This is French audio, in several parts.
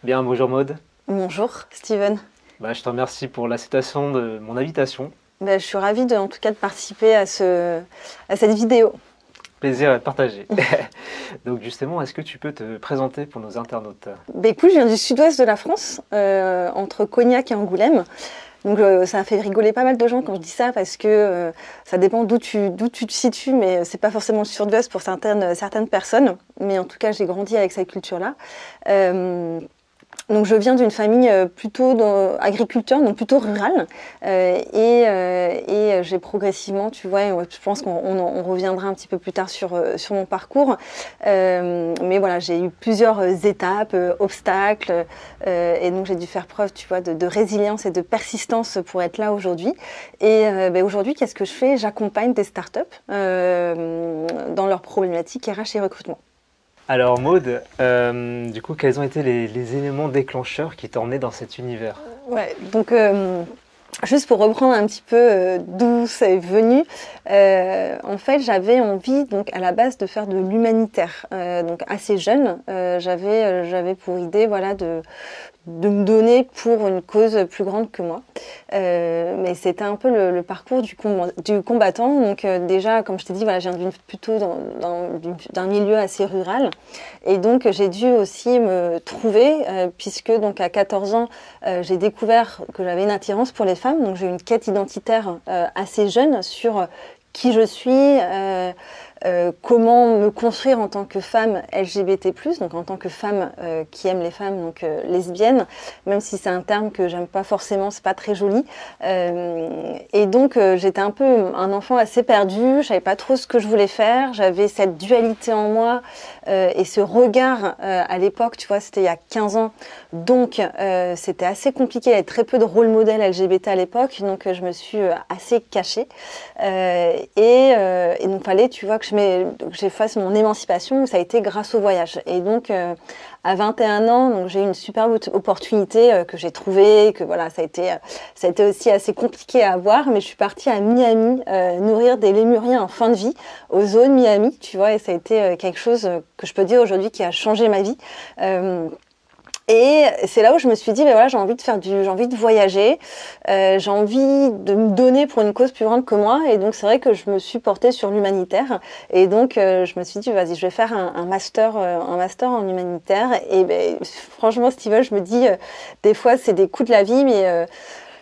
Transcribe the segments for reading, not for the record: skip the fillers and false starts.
Bien, bonjour Maud. Bonjour Steven. Je te remercie pour l'acceptation de mon invitation. Je suis ravie en tout cas de participer à cette vidéo. Plaisir à te partager. Donc justement, est-ce que tu peux te présenter pour nos internautes? Écoute, je viens du sud-ouest de la France, entre Cognac et Angoulême. Donc ça a fait rigoler pas mal de gens quand je dis ça parce que ça dépend d'où tu te situes, mais c'est pas forcément le sud-ouest pour certaines personnes. Mais en tout cas, j'ai grandi avec cette culture-là. Donc je viens d'une famille plutôt agriculteur, donc plutôt rurale, et j'ai progressivement, tu vois, je pense qu'on reviendra un petit peu plus tard sur mon parcours, mais voilà, j'ai eu plusieurs étapes, obstacles, et donc j'ai dû faire preuve, tu vois, de résilience et de persistance pour être là aujourd'hui. Et aujourd'hui, qu'est-ce que je fais? J'accompagne des startups dans leurs problématiques RH et recrutement. Alors Maud, du coup, quels ont été les éléments déclencheurs qui t'ont emmené dans cet univers? Ouais, donc juste pour reprendre un petit peu d'où ça est venu, en fait j'avais envie donc à la base de faire de l'humanitaire, donc assez jeune, j'avais pour idée voilà de me donner pour une cause plus grande que moi. Mais c'était un peu le parcours du combattant. Donc déjà, comme je t'ai dit, voilà, je viens plutôt d'un milieu assez rural. Et donc j'ai dû aussi me trouver, puisque donc à 14 ans, j'ai découvert que j'avais une attirance pour les femmes. Donc j'ai eu une quête identitaire assez jeune sur qui je suis, comment me construire en tant que femme LGBT+, donc en tant que femme qui aime les femmes, donc lesbienne, même si c'est un terme que j'aime pas forcément, c'est pas très joli. Et donc j'étais un peu un enfant assez perdu, je savais pas trop ce que je voulais faire, j'avais cette dualité en moi et ce regard à l'époque, tu vois, c'était il y a 15 ans, donc c'était assez compliqué, il y avait très peu de rôle modèle LGBT à l'époque, donc je me suis assez cachée. Et donc fallait, tu vois, que je fasse mon émancipation, ça a été grâce au voyage. Et donc à 21 ans, donc j'ai eu une superbe opportunité que j'ai trouvée, que voilà, ça a été aussi assez compliqué à avoir, mais je suis partie à Miami nourrir des lémuriens en fin de vie, aux zones Miami, tu vois, et ça a été quelque chose que je peux dire aujourd'hui qui a changé ma vie. Et c'est là où je me suis dit, voilà, j'ai envie de voyager, j'ai envie de me donner pour une cause plus grande que moi. Et donc c'est vrai que je me suis portée sur l'humanitaire. Et donc je me suis dit, vas-y, je vais faire un master en humanitaire. Et franchement, Steven, je me dis, des fois c'est des coups de la vie, mais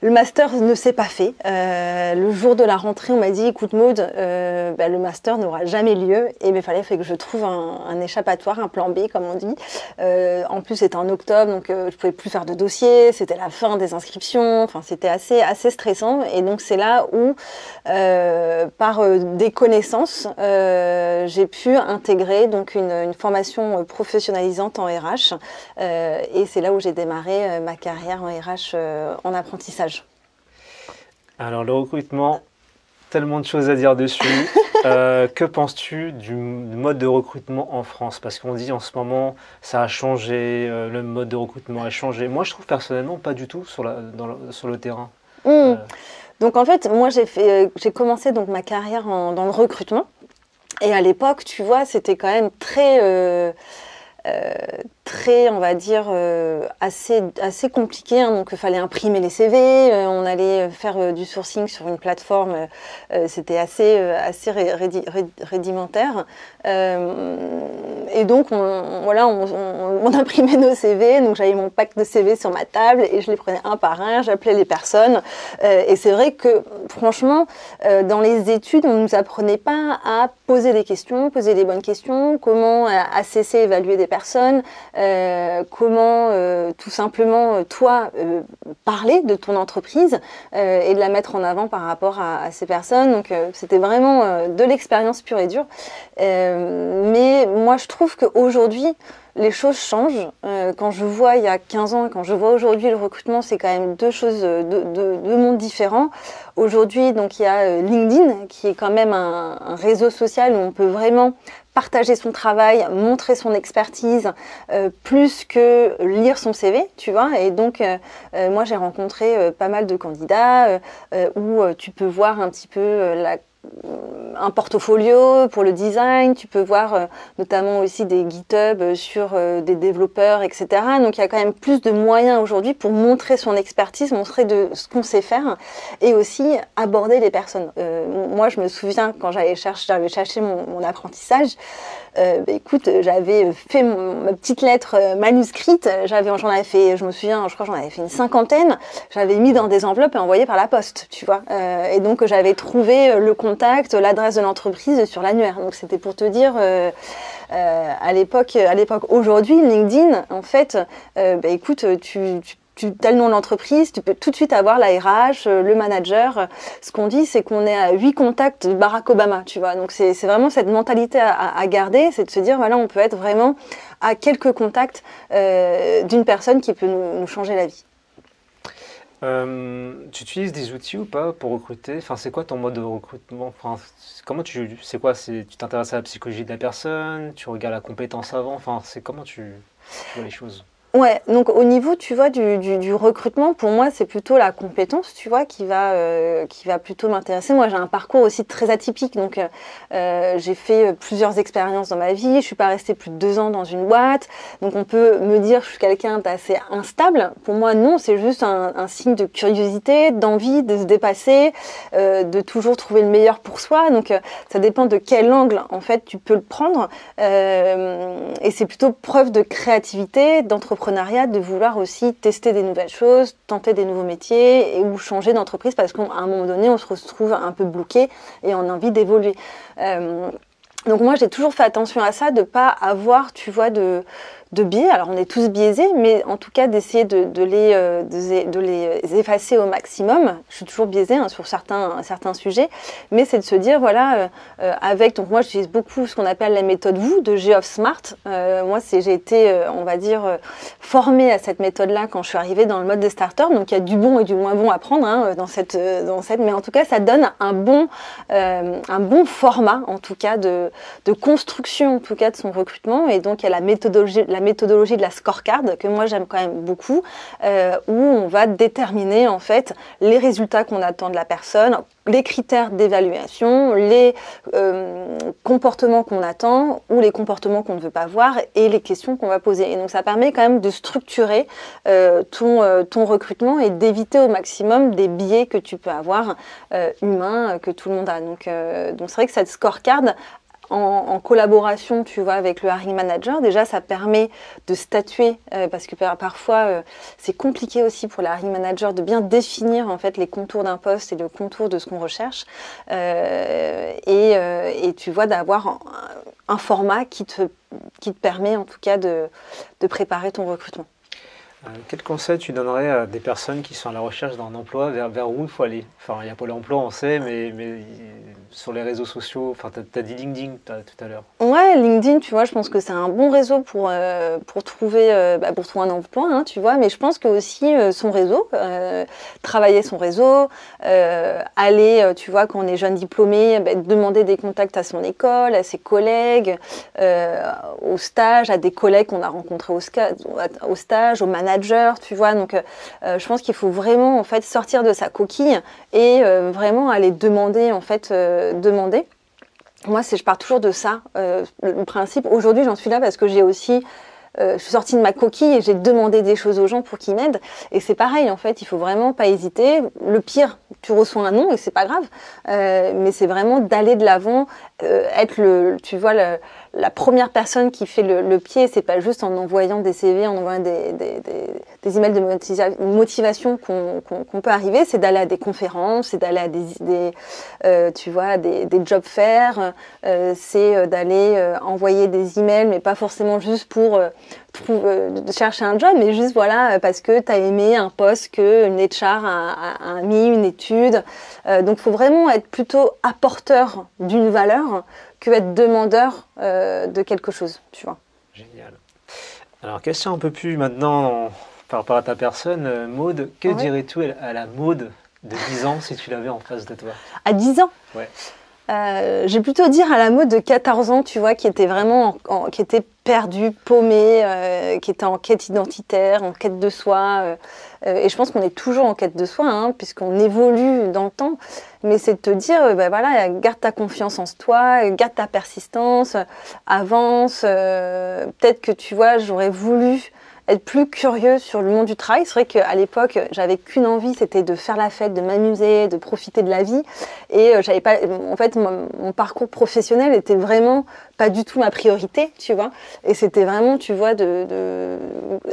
le master ne s'est pas fait. Le jour de la rentrée, on m'a dit, écoute Maud, le master n'aura jamais lieu. Et il fallait que je trouve un échappatoire, un plan B, comme on dit. En plus, c'était en octobre, donc je pouvais plus faire de dossier. C'était la fin des inscriptions. Enfin, c'était assez stressant. Et donc, c'est là où, par des connaissances, j'ai pu intégrer donc une formation professionnalisante en RH. Et c'est là où j'ai démarré ma carrière en RH en apprentissage. Alors le recrutement, tellement de choses à dire dessus. Que penses-tu du mode de recrutement en France? Parce qu'on dit en ce moment, ça a changé, le mode de recrutement a changé. Moi, je trouve personnellement pas du tout sur le terrain. Donc en fait, moi j'ai commencé donc ma carrière dans le recrutement. Et à l'époque, tu vois, c'était quand même très, on va dire, assez compliqué. Donc, il fallait imprimer les CV, on allait faire du sourcing sur une plateforme. C'était assez rudimentaire. Et donc, on imprimait nos CV. Donc, j'avais mon pack de CV sur ma table et je les prenais un par un. J'appelais les personnes. Et c'est vrai que, franchement, dans les études, on ne nous apprenait pas à poser des questions, poser les bonnes questions, comment assesser, évaluer des personnes, comment tout simplement toi parler de ton entreprise et de la mettre en avant par rapport à ces personnes. Donc c'était vraiment de l'expérience pure et dure. Mais moi je trouve qu'aujourd'hui les choses changent. Quand je vois il y a 15 ans et quand je vois aujourd'hui le recrutement, c'est quand même deux mondes différents. Aujourd'hui, donc il y a LinkedIn qui est quand même un réseau social où on peut vraiment partager son travail, montrer son expertise, plus que lire son CV, tu vois. Et donc, moi, j'ai rencontré pas mal de candidats où tu peux voir un petit peu un portfolio pour le design, tu peux voir notamment aussi des GitHub sur des développeurs, etc. Donc il y a quand même plus de moyens aujourd'hui pour montrer son expertise, montrer de ce qu'on sait faire et aussi aborder les personnes. Moi, je me souviens quand j'avais cherché mon apprentissage, écoute, j'avais fait ma petite lettre manuscrite, j'en avais fait, je me souviens, je crois que j'en avais fait une 50aine, j'avais mis dans des enveloppes et envoyé par la poste, tu vois. Et donc j'avais trouvé le contact, l'adresse de l'entreprise sur l'annuaire. Donc c'était pour te dire, à l'époque, aujourd'hui, LinkedIn, en fait, écoute, tu as le nom de l'entreprise, tu peux tout de suite avoir la RH, le manager. Ce qu'on dit, c'est qu'on est à 8 contacts de Barack Obama, tu vois. Donc c'est vraiment cette mentalité à garder, c'est de se dire, voilà, on peut être vraiment à quelques contacts d'une personne qui peut nous changer la vie. Tu utilises des outils ou pas pour recruter? Enfin, c'est quoi ton mode de recrutement? Enfin, c'est quoi? Tu t'intéresses à la psychologie de la personne, tu regardes la compétence avant, enfin, c'est comment tu vois les choses? Ouais, donc au niveau, tu vois, du recrutement, pour moi, c'est plutôt la compétence, tu vois, qui va plutôt m'intéresser. Moi, j'ai un parcours aussi très atypique, donc j'ai fait plusieurs expériences dans ma vie. Je suis pas restée plus de 2 ans dans une boîte, donc on peut me dire que je suis quelqu'un d'assez instable. Pour moi, non, c'est juste un signe de curiosité, d'envie de se dépasser, de toujours trouver le meilleur pour soi. Donc ça dépend de quel angle, en fait, tu peux le prendre. Et c'est plutôt preuve de créativité, d'entrepreneuriat, de vouloir aussi tester des nouvelles choses, tenter des nouveaux métiers ou changer d'entreprise parce qu'à un moment donné, on se retrouve un peu bloqué et on a envie d'évoluer. Donc moi, j'ai toujours fait attention à ça, de pas avoir, tu vois, de biais. Alors on est tous biaisés, mais en tout cas d'essayer de les effacer au maximum. Je suis toujours biaisée sur certains sujets, mais c'est de se dire, voilà, donc moi j'utilise beaucoup ce qu'on appelle la méthode WOO de Geoff Smart. Moi j'ai été, on va dire, formée à cette méthode-là quand je suis arrivée dans le mode des starters. Donc il y a du bon et du moins bon à prendre dans cette, mais en tout cas ça donne un bon format, en tout cas de construction, en tout cas de son recrutement. Et donc il y a la méthodologie de la scorecard que moi j'aime quand même beaucoup, où on va déterminer en fait les résultats qu'on attend de la personne, les critères d'évaluation, les comportements qu'on attend ou les comportements qu'on ne veut pas voir et les questions qu'on va poser. Et donc ça permet quand même de structurer ton recrutement et d'éviter au maximum des biais que tu peux avoir humains, que tout le monde a. Donc c'est vrai que cette scorecard, en collaboration, tu vois, avec le hiring manager, déjà ça permet de statuer parce que parfois c'est compliqué aussi pour le hiring manager de bien définir en fait les contours d'un poste et le contour de ce qu'on recherche et tu vois d'avoir un format qui te permet en tout cas de préparer ton recrutement. Quel conseil tu donnerais à des personnes qui sont à la recherche d'un emploi, vers où il faut aller? Enfin, il y a Pôle emploi, on sait, mais sur les réseaux sociaux, enfin, tu as dit LinkedIn tout à l'heure. Ouais, LinkedIn, tu vois, je pense que c'est un bon réseau pour trouver un emploi, hein, tu vois, mais je pense que aussi son réseau, travailler son réseau, aller, tu vois, quand on est jeune diplômé, demander des contacts à son école, à ses collègues, au stage, à des collègues qu'on a rencontrés au stage, au manager, tu vois. Donc, je pense qu'il faut vraiment en fait sortir de sa coquille et vraiment aller demander en fait, demander. Moi, je pars toujours de ça, le principe. Aujourd'hui, j'en suis là parce que j'ai aussi je suis sortie de ma coquille et j'ai demandé des choses aux gens pour qu'ils m'aident. Et c'est pareil, en fait, il faut vraiment pas hésiter. Le pire, tu reçois un non et c'est pas grave. Mais c'est vraiment d'aller de l'avant, être la première personne qui fait le pied. C'est pas juste en envoyant des CV, en envoyant des emails de motivation qu'on peut arriver. C'est d'aller à des conférences, c'est d'aller à des job fairs, c'est d'aller envoyer des emails, mais pas forcément juste pour chercher un job, mais juste voilà parce que tu as aimé un post qu'une HR a mis, une étude. Donc il faut vraiment être plutôt apporteur d'une valeur que être demandeur de quelque chose, tu vois. Génial. Alors, question un peu plus maintenant par rapport à ta personne, Maud, que dirais-tu à la Maud de 10 ans si tu l'avais en face de toi? À 10 ans? Ouais. Je vais plutôt dire à la Maud de 14 ans, tu vois, qui était vraiment, qui était perdue, paumée, qui était en quête identitaire, en quête de soi. Et je pense qu'on est toujours en quête de soi, hein, puisqu'on évolue dans le temps. Mais c'est de te dire, ben voilà, garde ta confiance en toi, garde ta persistance, avance. Peut-être que tu vois, j'aurais voulu être plus curieux sur le monde du travail. C'est vrai qu'à l'époque, j'avais qu'une envie, c'était de faire la fête, de m'amuser, de profiter de la vie. Et j'avais pas, en fait, mon parcours professionnel était vraiment pas du tout ma priorité, tu vois. Et c'était vraiment, tu vois,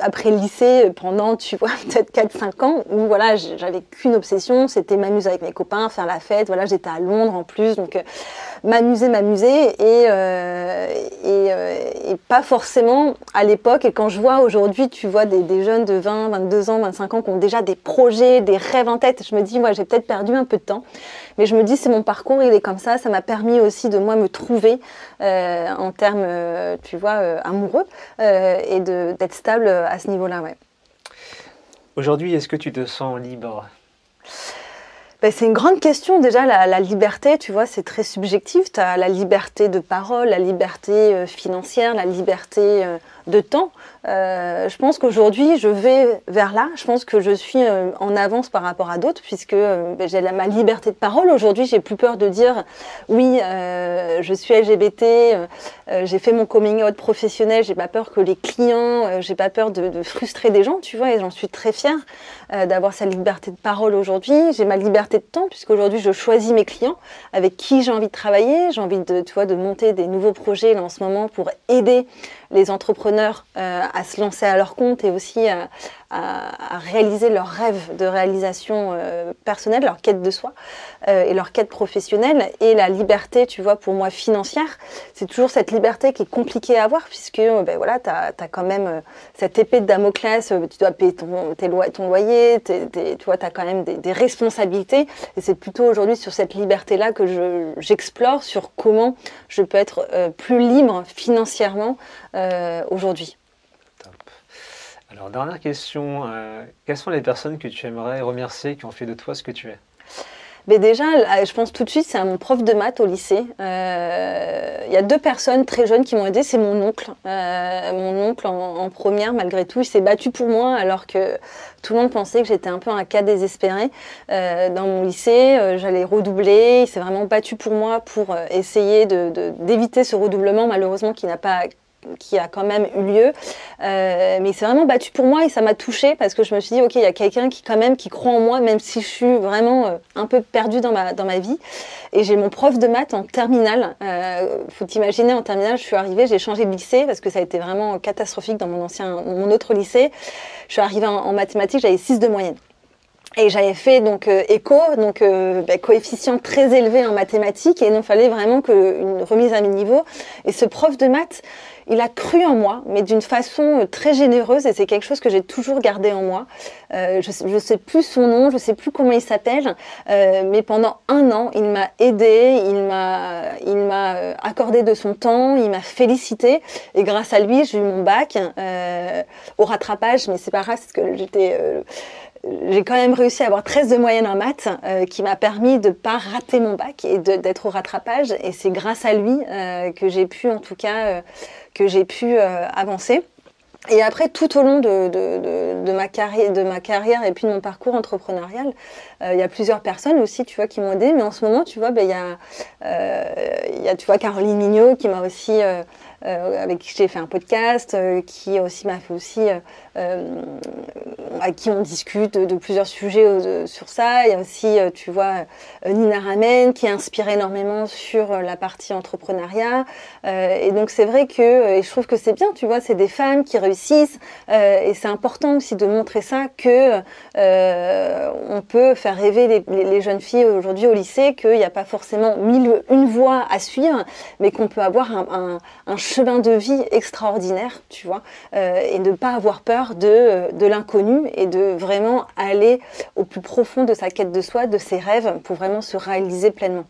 après le lycée, pendant, tu vois, peut-être 4-5 ans, où voilà, j'avais qu'une obsession, c'était m'amuser avec mes copains, faire la fête. Voilà, j'étais à Londres en plus, donc m'amuser et pas forcément à l'époque. Et quand je vois aujourd'hui, tu vois des jeunes de 20, 22 ans, 25 ans qui ont déjà des projets, des rêves en tête, je me dis, moi, j'ai peut-être perdu un peu de temps. Mais je me dis, c'est mon parcours, il est comme ça m'a permis aussi de moi me trouver en termes, tu vois, amoureux et d'être stable à ce niveau-là, ouais. Aujourd'hui, est-ce que tu te sens libre? Ben, c'est une grande question. Déjà, la liberté, tu vois, c'est très subjectif. Tu as la liberté de parole, la liberté financière, la liberté de temps. Je pense qu'aujourd'hui, je vais vers là. Je pense que je suis en avance par rapport à d'autres, puisque j'ai ma liberté de parole. Aujourd'hui, j'ai plus peur de dire oui, je suis LGBT, j'ai fait mon coming out professionnel, j'ai pas peur que les clients, j'ai pas peur de frustrer des gens, tu vois, et j'en suis très fière d'avoir cette liberté de parole aujourd'hui. J'ai ma liberté de temps, puisqu'aujourd'hui, je choisis mes clients avec qui j'ai envie de travailler. J'ai envie de, tu vois, de monter des nouveaux projets là, en ce moment pour aider les entrepreneurs à se lancer à leur compte et aussi à réaliser leurs rêves de réalisation personnelle, leur quête de soi et leur quête professionnelle. Et la liberté, tu vois, pour moi, financière, c'est toujours cette liberté qui est compliquée à avoir puisque ben voilà, tu as quand même cette épée de Damoclès, tu dois payer ton loyer, tu vois, tu as quand même des responsabilités. Et c'est plutôt aujourd'hui sur cette liberté-là que j'explore sur comment je peux être plus libre financièrement aujourd'hui. Top. Alors, dernière question, quelles sont les personnes que tu aimerais remercier qui ont fait de toi ce que tu es? Mais déjà, je pense tout de suite, c'est à mon prof de maths au lycée. Il y a 2 personnes très jeunes qui m'ont aidée. C'est mon oncle. Mon oncle, en première, malgré tout, il s'est battu pour moi alors que tout le monde pensait que j'étais un peu un cas désespéré. Dans mon lycée, j'allais redoubler. Il s'est vraiment battu pour moi pour essayer d'éviter ce redoublement, malheureusement, qui a quand même eu lieu, mais il s'est vraiment battu pour moi et ça m'a touchée parce que je me suis dit ok, il y a quelqu'un qui quand même qui croit en moi même si je suis vraiment un peu perdue dans ma vie. Et j'ai mon prof de maths en terminale, faut t'imaginer, en terminale je suis arrivée, j'ai changé de lycée parce que ça a été vraiment catastrophique dans mon autre lycée. Je suis arrivée en mathématiques, j'avais 6 de moyenne. Et j'avais fait donc éco, donc coefficient très élevé en mathématiques, et il fallait vraiment une remise à mes niveaux. Et ce prof de maths, il a cru en moi, mais d'une façon très généreuse, et c'est quelque chose que j'ai toujours gardé en moi. Je sais plus son nom, je sais plus comment il s'appelle, mais pendant 1 an, il m'a aidée, il m'a accordé de son temps, il m'a félicité, et grâce à lui, j'ai eu mon bac au rattrapage, mais c'est pas grave, parce que j'ai quand même réussi à avoir 13 de moyenne en maths, qui m'a permis de ne pas rater mon bac et d'être au rattrapage. Et c'est grâce à lui que j'ai pu, en tout cas, avancer. Et après, tout au long de ma carrière et puis de mon parcours entrepreneurial, il y a plusieurs personnes aussi, tu vois, qui m'ont aidée. Mais en ce moment, tu vois, il y a, tu vois, Caroline Mignot qui m'a aussi, avec qui j'ai fait un podcast, qui aussi m'a fait aussi, à qui on discute de plusieurs sujets sur ça. Il y a aussi, tu vois, Nina Ramen qui a inspiré énormément sur la partie entrepreneuriat. Et donc c'est vrai que, et je trouve que c'est bien, tu vois, c'est des femmes qui réussissent, et c'est important aussi de montrer ça que on peut faire rêver les jeunes filles aujourd'hui au lycée, qu'il n'y a pas forcément 1001 voies à suivre, mais qu'on peut avoir un chemin de vie extraordinaire, tu vois, et ne pas avoir peur de l'inconnu et de vraiment aller au plus profond de sa quête de soi, de ses rêves, pour vraiment se réaliser pleinement.